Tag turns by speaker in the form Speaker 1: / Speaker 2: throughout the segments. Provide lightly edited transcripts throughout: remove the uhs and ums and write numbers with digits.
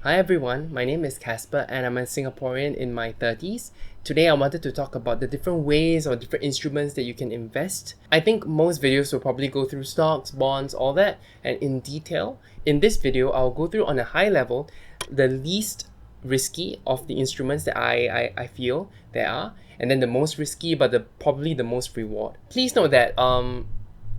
Speaker 1: Hi everyone, my name is Casper and I'm a Singaporean in my 30s. Today I wanted to talk about the different ways or different instruments that you can invest. I think most videos will probably go through stocks, bonds, all that, and in detail. In this video, I'll go through on a high level the least risky of the instruments that I feel there are, and then the most risky but probably the most reward. Please note that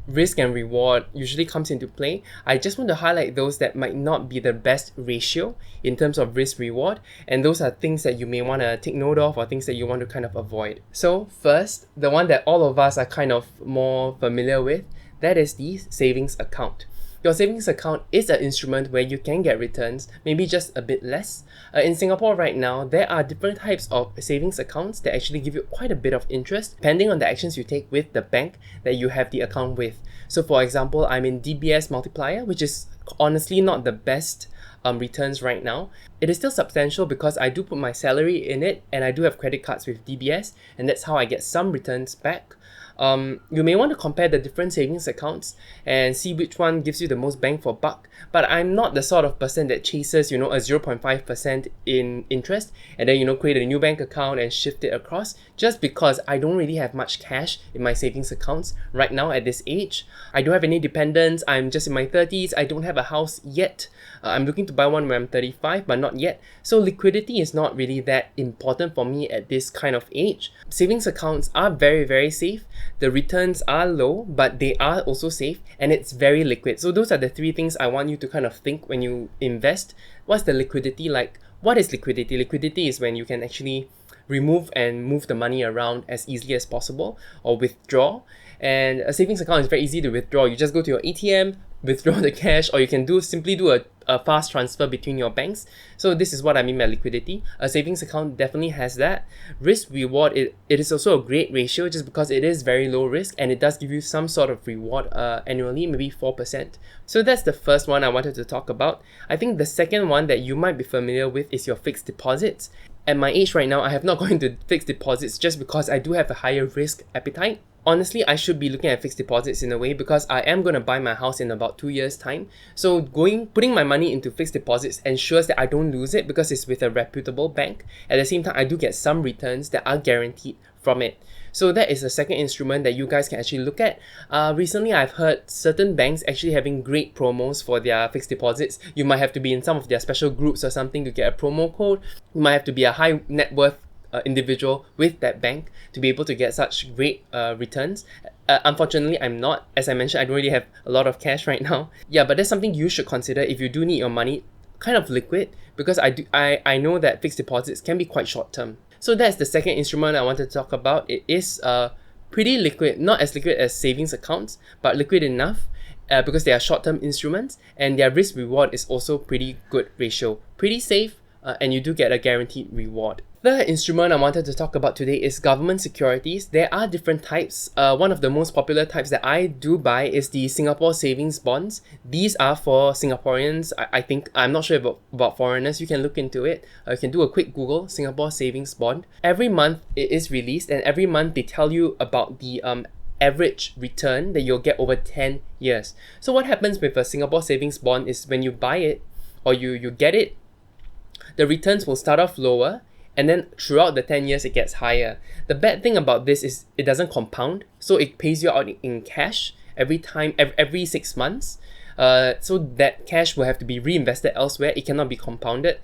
Speaker 1: risk and reward usually comes into play. I just want to highlight those that might not be the best ratio in terms of risk reward, and those are things that you may want to take note of or things that you want to kind of avoid. So first, the one that all of us are kind of more familiar with, that is the savings account. Your savings account is an instrument where you can get returns, maybe just a bit less. In Singapore right now, there are different types of savings accounts that actually give you quite a bit of interest depending on the actions you take with the bank that you have the account with. So for example, I'm in DBS Multiplier, which is honestly not the best returns right now. It is still substantial because I do put my salary in it and I do have credit cards with DBS, and that's how I get some returns back. You may want to compare the different savings accounts and see which one gives you the most bang for buck. But I'm not the sort of person that chases, a 0.5% in interest and then, create a new bank account and shift it across, just because I don't really have much cash in my savings accounts right now at this age. I don't have any dependents. I'm just in my 30s. I don't have a house yet. I'm looking to buy one when I'm 35, but not yet. So liquidity is not really that important for me at this kind of age. Savings accounts are very, very safe. The returns are low, but they are also safe, and it's very liquid. So those are the three things I want you to kind of think when you invest. What's the liquidity like? What is liquidity? Liquidity is when you can actually remove and move the money around as easily as possible or withdraw. And a savings account is very easy to withdraw. You just go to your ATM, withdraw the cash, or you can simply do a fast transfer between your banks. So this is what I mean by liquidity. A savings account definitely has that. Risk reward, it is also a great ratio just because it is very low risk and it does give you some sort of reward annually, maybe 4%. So that's the first one I wanted to talk about. I think the second one that you might be familiar with is your fixed deposits. At my age right now, I have not gone into fixed deposits just because I do have a higher risk appetite. Honestly, I should be looking at fixed deposits in a way because I am going to buy my house in about 2 years' time. So putting my money into fixed deposits ensures that I don't lose it because it's with a reputable bank. At the same time, I do get some returns that are guaranteed from it. So that is the second instrument that you guys can actually look at. Recently, I've heard certain banks actually having great promos for their fixed deposits. You might have to be in some of their special groups or something to get a promo code. You might have to be a high net worth individual with that bank to be able to get such great returns. Unfortunately, I'm not. As I mentioned, I don't really have a lot of cash right now. Yeah, but that's something you should consider if you do need your money kind of liquid, because I know that fixed deposits can be quite short term. So that's the second instrument I wanted to talk about. It is pretty liquid, not as liquid as savings accounts, but liquid enough because they are short-term instruments, and their risk reward is also pretty good ratio. Pretty safe, and you do get a guaranteed reward. The instrument I wanted to talk about today is government securities. There are different types. One of the most popular types that I do buy is the Singapore savings bonds. These are for Singaporeans. I think, I'm not sure about foreigners. You can look into it. You can do a quick Google, Singapore savings bond. Every month it is released, and every month they tell you about the average return that you'll get over 10 years. So what happens with a Singapore savings bond is when you buy it or you get it, the returns will start off lower, and then throughout the 10 years it gets higher. The bad thing about this is it doesn't compound, so it pays you out in cash every 6 months. So that cash will have to be reinvested elsewhere. It cannot be compounded.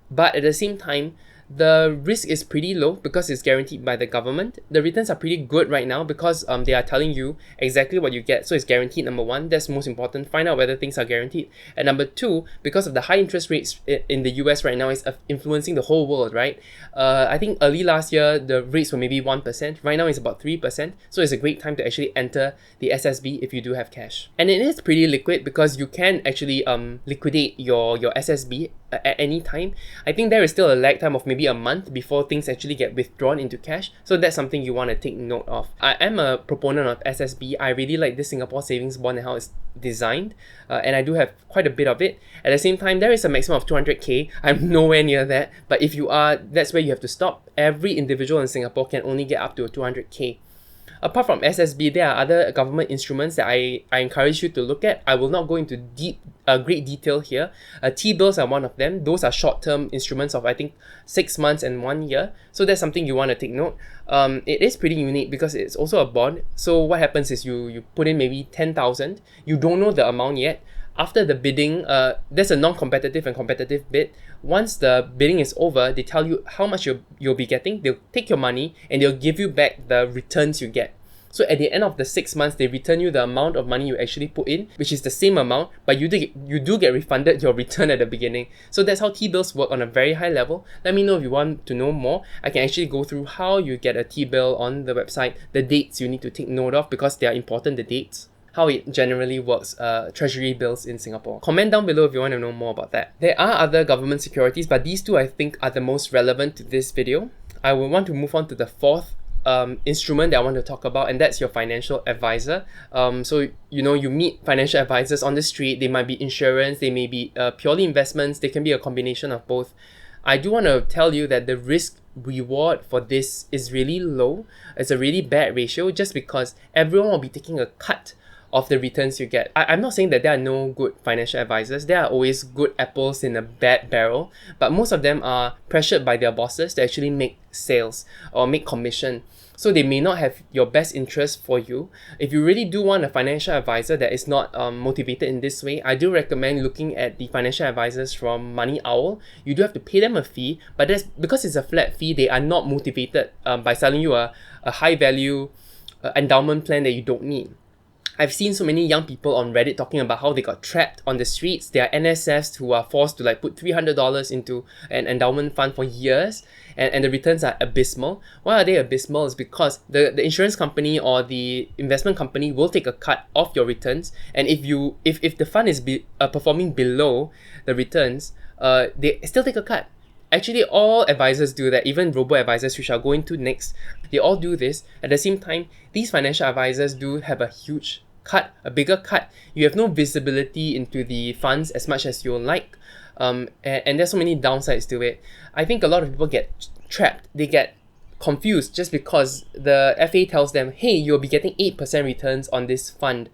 Speaker 1: But at the same time, the risk is pretty low because it's guaranteed by the government. The returns are pretty good right now because they are telling you exactly what you get. So it's guaranteed, number one. That's most important. Find out whether things are guaranteed. And number two, because of the high interest rates in the US right now, is influencing the whole world, right? I think early last year, the rates were maybe 1%. Right now, it's about 3%. So it's a great time to actually enter the SSB if you do have cash. And it is pretty liquid because you can actually liquidate your SSB at any time. I think there is still a lag time of maybe a month before things actually get withdrawn into cash. So that's something you want to take note of. I am a proponent of SSB. I really like this Singapore savings bond and how it's designed, and I do have quite a bit of it. At the same time, there is a maximum of 200k. I'm nowhere near that, but if you are, that's where you have to stop. Every individual in Singapore can only get up to 200k. Apart from SSB, there are other government instruments that I encourage you to look at. I will not go into great detail here. T-bills are one of them. Those are short-term instruments of, I think, 6 months and 1 year. So that's something you want to take note. It is pretty unique because it's also a bond. So what happens is you put in maybe 10,000. You don't know the amount yet. After the bidding, there's a non-competitive and competitive bid. Once the bidding is over, they tell you how much you'll be getting. They'll take your money and they'll give you back the returns you get. So at the end of the 6 months, they return you the amount of money you actually put in, which is the same amount, but you do get refunded your return at the beginning. So that's how T-bills work on a very high level. Let me know if you want to know more. I can actually go through how you get a T-bill on the website, the dates you need to take note of because they are important, the dates, how it generally works, treasury bills in Singapore. Comment down below if you want to know more about that. There are other government securities, but these two I think are the most relevant to this video. I will want to move on to the fourth instrument that I want to talk about, and that's your financial advisor. So you meet financial advisors on the street. They might be insurance, they may be purely investments, they can be a combination of both. I do want to tell you that the risk reward for this is really low. It's a really bad ratio just because everyone will be taking a cut of the returns you get. I'm not saying that there are no good financial advisors. There are always good apples in a bad barrel, but most of them are pressured by their bosses to actually make sales or make commission. So they may not have your best interest for you. If you really do want a financial advisor that is not motivated in this way, I do recommend looking at the financial advisors from Money Owl. You do have to pay them a fee, but that's because it's a flat fee. They are not motivated by selling you a high value endowment plan that you don't need. I've seen so many young people on Reddit talking about how they got trapped on the streets. There are NSFs who are forced to put $300 into an endowment fund for years, and the returns are abysmal. Why are they abysmal? Is because the insurance company or the investment company will take a cut off your returns, and if the fund is performing below the returns, they still take a cut. Actually, all advisors do that, even robo-advisors, which I'll go into next. They all do this. At the same time, these financial advisors do have a huge cut, a bigger cut. You have no visibility into the funds as much as you'll like. And there's so many downsides to it. I think a lot of people get trapped. They get confused just because the FA tells them, hey, you'll be getting 8% returns on this fund.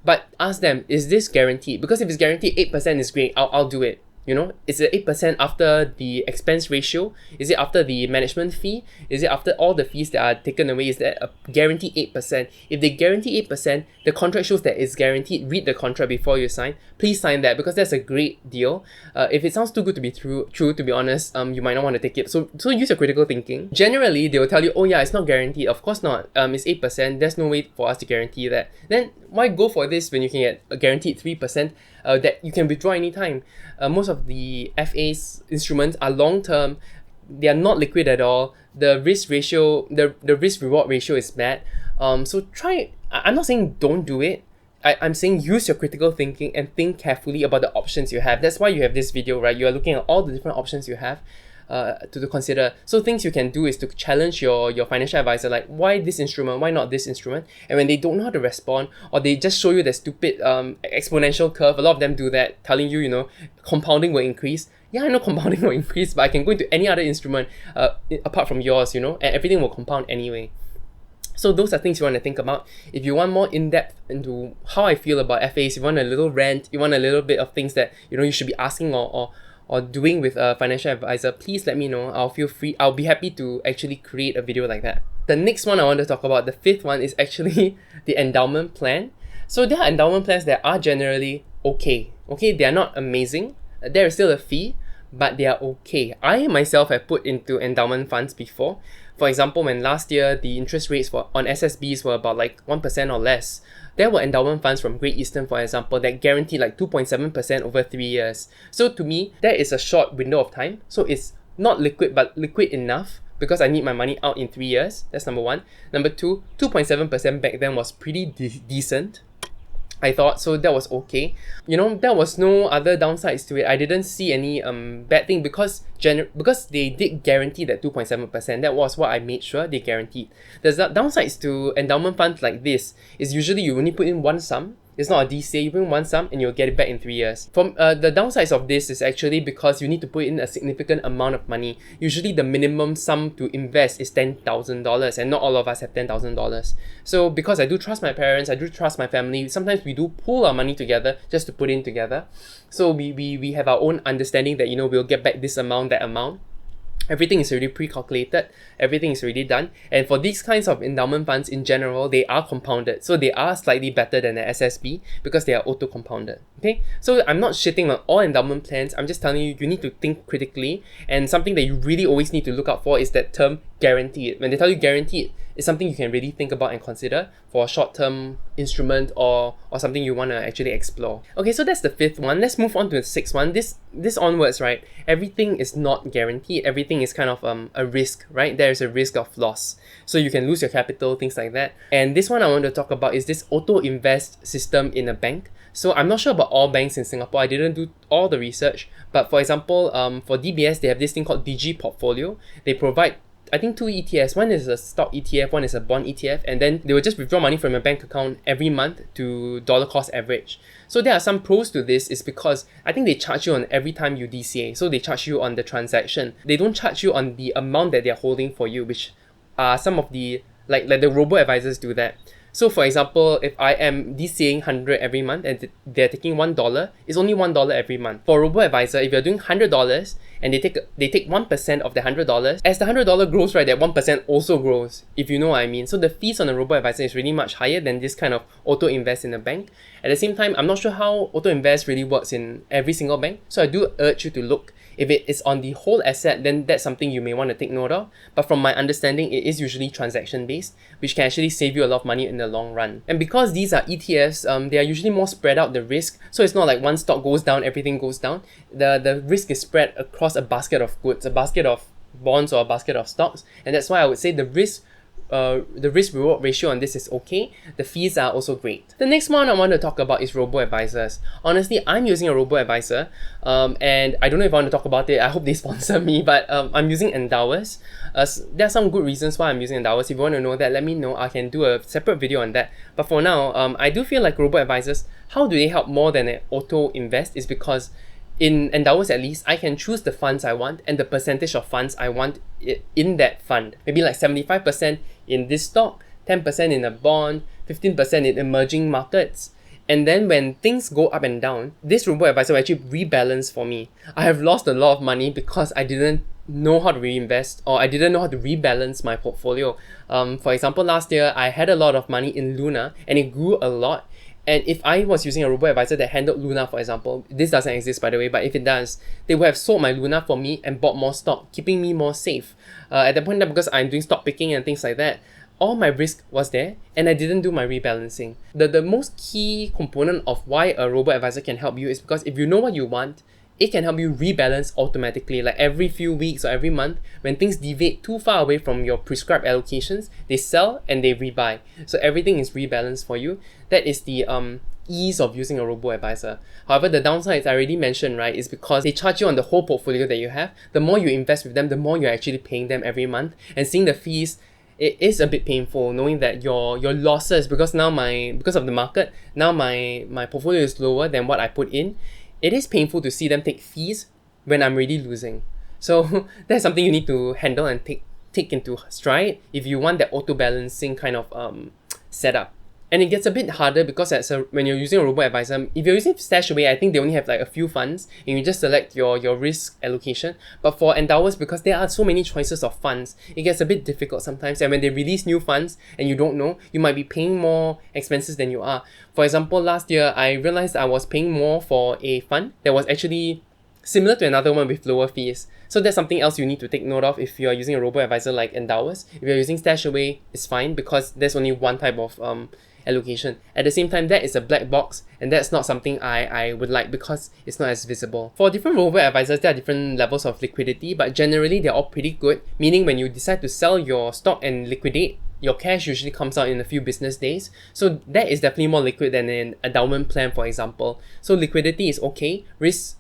Speaker 1: But ask them, is this guaranteed? Because if it's guaranteed 8% is great, I'll do it. Is it 8% after the expense ratio? Is it after the management fee? Is it after all the fees that are taken away? Is that a guaranteed 8%? If they guarantee 8%, the contract shows that it's guaranteed. Read the contract before you sign. Please sign that because that's a great deal. If it sounds too good to be true, to be honest, you might not want to take it. So use your critical thinking. Generally, they will tell you, oh yeah, it's not guaranteed. Of course not. It's 8%. There's no way for us to guarantee that. Then why go for this when you can get a guaranteed 3% that you can withdraw anytime? Most of the FA's instruments are long-term. They are not liquid at all. The risk ratio, the risk-reward ratio is bad. So try. I'm not saying don't do it. I'm saying use your critical thinking and think carefully about the options you have. That's why you have this video, right? You are looking at all the different options you have to consider. So things you can do is to challenge your financial advisor, like why this instrument, why not this instrument? And when they don't know how to respond, or they just show you the stupid exponential curve, a lot of them do that, telling you, compounding will increase. Yeah, I know compounding will increase, but I can go into any other instrument apart from yours, and everything will compound anyway. So those are things you want to think about. If you want more in-depth into how I feel about FAs, you want a little rant, you want a little bit of things that you should be asking or doing with a financial advisor, please let me know. I'll be happy to actually create a video like that. The next one I want to talk about, the fifth one, is actually the endowment plan. So there are endowment plans that are generally okay. They are not amazing. There is still a fee, but they are okay. I myself have put into endowment funds before. For example, when last year the interest rates on SSBs were about 1% or less, there were endowment funds from Great Eastern, for example, that guaranteed 2.7% over 3 years. So to me, that is a short window of time. So it's not liquid, but liquid enough because I need my money out in 3 years. That's number one. Number two, 2.7% back then was pretty decent, I thought. So that was okay. There was no other downsides to it. I didn't see any bad thing because they did guarantee that 2.7%. That was what I made sure they guaranteed. The downsides to endowment funds like this is usually you only put in one sum. It's not a DCA. You put in one sum and you'll get it back in 3 years. From the downsides of this is actually because you need to put in a significant amount of money. Usually the minimum sum to invest is $10,000 and not all of us have $10,000. So because I do trust my parents, I do trust my family, sometimes we do pool our money together just to put in together. So we have our own understanding that, we'll get back this amount, that amount. Everything is already pre-calculated, everything is already done. And for these kinds of endowment funds in general, they are compounded. So they are slightly better than the SSB because they are auto-compounded. Okay, so I'm not shitting on all endowment plans. I'm just telling you, you need to think critically. And something that you really always need to look out for is that term guaranteed. When they tell you guaranteed, it's something you can really think about and consider for a short-term instrument or something you want to actually explore. Okay, so that's the fifth one. Let's move on to the sixth one. This onwards, right? Everything is not guaranteed. Everything is kind of a risk, right? There is a risk of loss. So you can lose your capital, things like that. And this one I want to talk about is this auto-invest system in a bank. So I'm not sure about all banks in Singapore. I didn't do all the research. But for example, for DBS, they have this thing called DG Portfolio. They provide, I think, 2 ETFs. One is a stock ETF, one is a bond ETF, and then they will just withdraw money from your bank account every month to dollar cost average. So there are some pros to this is because I think they charge you on every time you DCA. So they charge you on the transaction. They don't charge you on the amount that they're holding for you, which are some of the, like the robo-advisors do that. So for example, if I am DCAing 100 every month and they're taking $1, it's only $1 every month. For robo-advisor, if you're doing $100 and they take 1% of the $100, as the $100 grows, right, that 1% also grows, if you know what I mean. So the fees on a robo-advisor is really much higher than this kind of auto-invest in a bank. At the same time, I'm not sure how auto-invest really works in every single bank. So I do urge you to look. If it is on the whole asset, then that's something you may want to take note of. But from my understanding, it is usually transaction-based, which can actually save you a lot of money in the long run. And because these are ETFs, they are usually more spread out the risk. So it's not like one stock goes down, everything goes down. The risk is spread across a basket of goods, a basket of bonds or a basket of stocks. And that's why I would say the risk-reward ratio on this is okay. The fees are also great. The next one I want to talk about is robo-advisors. Honestly, I'm using a robo-advisor, and I don't know if I want to talk about it. I hope they sponsor me, but I'm using Endowers. There are some good reasons why I'm using Endowers. If you want to know that, let me know. I can do a separate video on that. But for now, I do feel like robo-advisors, how do they help more than an auto-invest is because in Endowers at least, I can choose the funds I want and the percentage of funds I want in that fund. Maybe like 75% in this stock, 10% in a bond, 15% in emerging markets. And then when things go up and down, this robo-advisor will actually rebalance for me. I have lost a lot of money because I didn't know how to reinvest or I didn't know how to rebalance my portfolio. For example, last year, I had a lot of money in Luna and it grew a lot. And if I was using a robo-advisor that handled Luna, for example, this doesn't exist by the way, but if it does, they would have sold my Luna for me and bought more stock, keeping me more safe. At that point in time, because I'm doing stock picking and things like that, all my risk was there and I didn't do my rebalancing. The most key component of why a robo-advisor can help you is because if you know what you want, it can help you rebalance automatically. Like every few weeks or every month, when things deviate too far away from your prescribed allocations, they sell and they rebuy. So everything is rebalanced for you. That is the ease of using a robo-advisor. However, the downsides I already mentioned, right, is because they charge you on the whole portfolio that you have. The more you invest with them, the more you're actually paying them every month. And seeing the fees, it is a bit painful knowing that your losses, because of the market, now my portfolio is lower than what I put in. It is painful to see them take fees when I'm really losing. So that's something you need to handle and take into stride if you want that auto-balancing kind of setup. And it gets a bit harder because when you're using a robo-advisor, if you're using Stashaway, I think they only have like a few funds and you just select your risk allocation. But for Endowers, because there are so many choices of funds, it gets a bit difficult sometimes. And when they release new funds and you don't know, you might be paying more expenses than you are. For example, last year, I realized I was paying more for a fund that was actually similar to another one with lower fees. So that's something else you need to take note of if you're using a robo-advisor like Endowers. If you're using Stashaway, it's fine because there's only one type of allocation. At the same time, that is a black box and that's not something I would like because it's not as visible. For different robo-advisors, there are different levels of liquidity, but generally they're all pretty good, meaning when you decide to sell your stock and liquidate, your cash usually comes out in a few business days. So that is definitely more liquid than an endowment plan, for example. So liquidity is okay. Risk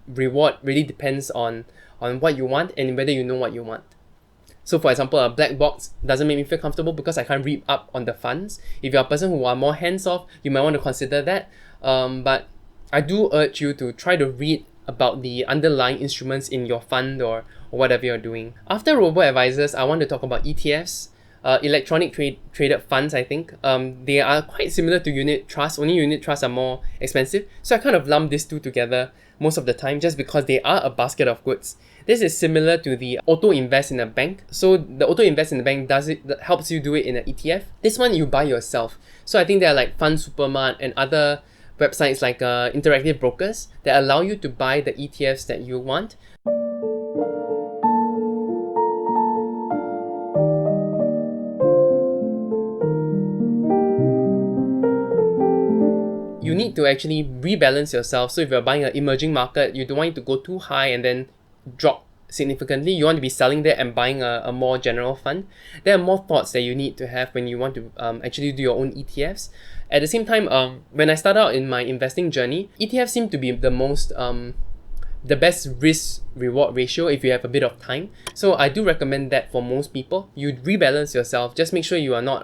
Speaker 1: reward really depends on what you want and whether you know what you want. So for example, a black box doesn't make me feel comfortable because I can't read up on the funds. If you're a person who are more hands-off, you might want to consider that. But I do urge you to try to read about the underlying instruments in your fund or whatever you're doing. After robo-advisors, I want to talk about ETFs. Electronic traded funds, I think. They are quite similar to unit trusts, only unit trusts are more expensive. So I kind of lump these two together most of the time just because they are a basket of goods. This is similar to the auto invest in a bank. So the auto invest in the bank helps you do it in an ETF. This one you buy yourself. So I think there are like Fund Supermart and other websites like interactive brokers that allow you to buy the ETFs that you want. You need to actually rebalance yourself. So if you're buying an emerging market, you don't want it to go too high and then drop significantly. You want to be selling there and buying a more general fund. There are more thoughts that you need to have when you want to actually do your own ETFs. At the same time, when I started out in my investing journey, ETFs seem to be the best risk reward ratio if you have a bit of time. So I do recommend that for most people. You rebalance yourself. Just make sure you are not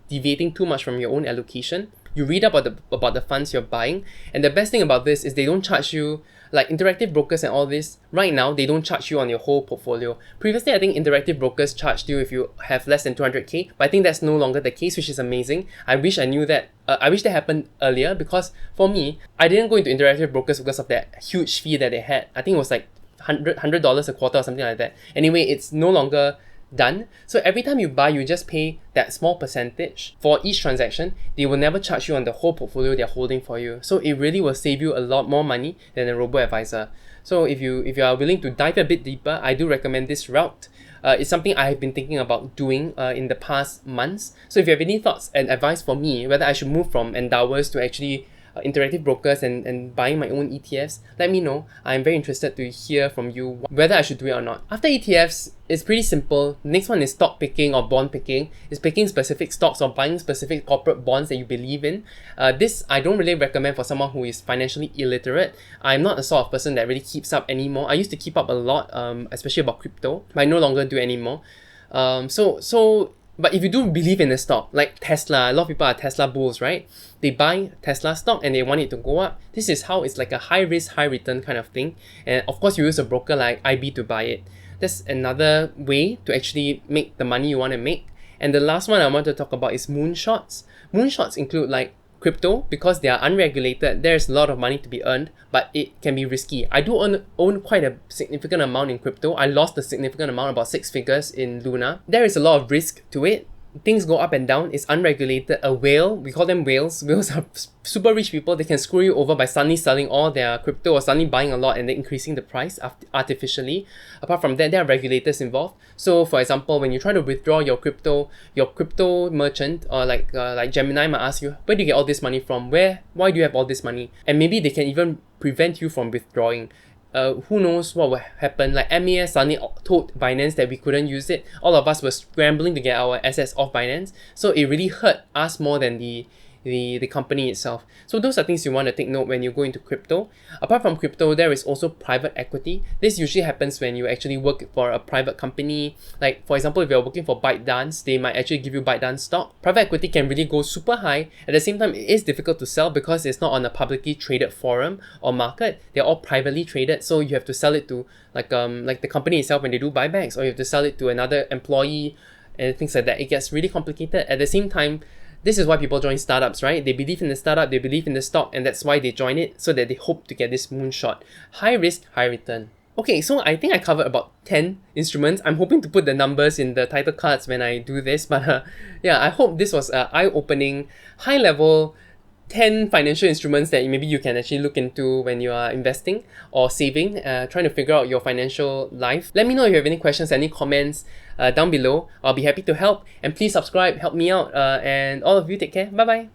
Speaker 1: deviating too much from your own allocation. You read about the funds you're buying, and the best thing about this is they don't charge you, like interactive brokers and all this. Right now, they don't charge you on your whole portfolio. Previously, I think interactive brokers charged you if you have less than 200k, but I think that's no longer the case, which is amazing. I wish I knew that. I wish that happened earlier, because for me, I didn't go into interactive brokers because of that huge fee that they had. I think it was like $100 a quarter or something like that. Anyway, it's no longer done. So every time you buy, you just pay that small percentage for each transaction. They will never charge you on the whole portfolio they're holding for you. So it really will save you a lot more money than a robo-advisor. So if you are willing to dive a bit deeper, I do recommend this route. It's something I have been thinking about doing in the past months. So if you have any thoughts and advice for me, whether I should move from Endowers to actually interactive brokers and buying my own ETFs, let me know. I'm very interested to hear from you whether I should do it or not. After ETFs, it's pretty simple. The next one is stock picking or bond picking. It's picking specific stocks or buying specific corporate bonds that you believe in. This I don't really recommend for someone who is financially illiterate. I'm not the sort of person that really keeps up anymore. I used to keep up a lot, especially about crypto, but I no longer do anymore. But if you do believe in the stock, like Tesla, a lot of people are Tesla bulls, right? They buy Tesla stock and they want it to go up. This is how it's like a high risk, high return kind of thing. And of course, you use a broker like IB to buy it. That's another way to actually make the money you want to make. And the last one I want to talk about is moonshots. Moonshots include like crypto. Because they are unregulated, there's a lot of money to be earned, but it can be risky. I do own quite a significant amount in crypto. I lost a significant amount, about 6 figures in Luna. There is a lot of risk to it. Things go up and down. It's unregulated. A whale, we call them whales. Whales are super rich people. They can screw you over by suddenly selling all their crypto or suddenly buying a lot and then increasing the price artificially. Apart from that, there are regulators involved. So for example, when you try to withdraw your crypto merchant or like Gemini might ask you, where do you get all this money from? Why do you have all this money? And maybe they can even prevent you from withdrawing. Who knows what will happen. Like MAS suddenly told Binance that we couldn't use it. All of us were scrambling to get our assets off Binance. So it really hurt us more than the company itself. So those are things you want to take note when you go into crypto. Apart from crypto, there is also private equity. This usually happens when you actually work for a private company. Like for example, if you're working for ByteDance, they might actually give you ByteDance stock. Private equity can really go super high. At the same time, it is difficult to sell because it's not on a publicly traded forum or market. They're all privately traded, so you have to sell it to like the company itself when they do buybacks, or you have to sell it to another employee and things like that. It gets really complicated. At the same time, this is why people join startups, right? They believe in the startup, they believe in the stock, and that's why they join it, so that they hope to get this moonshot. High risk, high return. Okay, so I think I covered about 10 instruments. I'm hoping to put the numbers in the title cards when I do this, but yeah, I hope this was eye-opening, high-level 10 financial instruments that maybe you can actually look into when you are investing or saving, trying to figure out your financial life. Let me know if you have any questions, any comments down below. I'll be happy to help, and please subscribe, help me out, and all of you take care. Bye bye.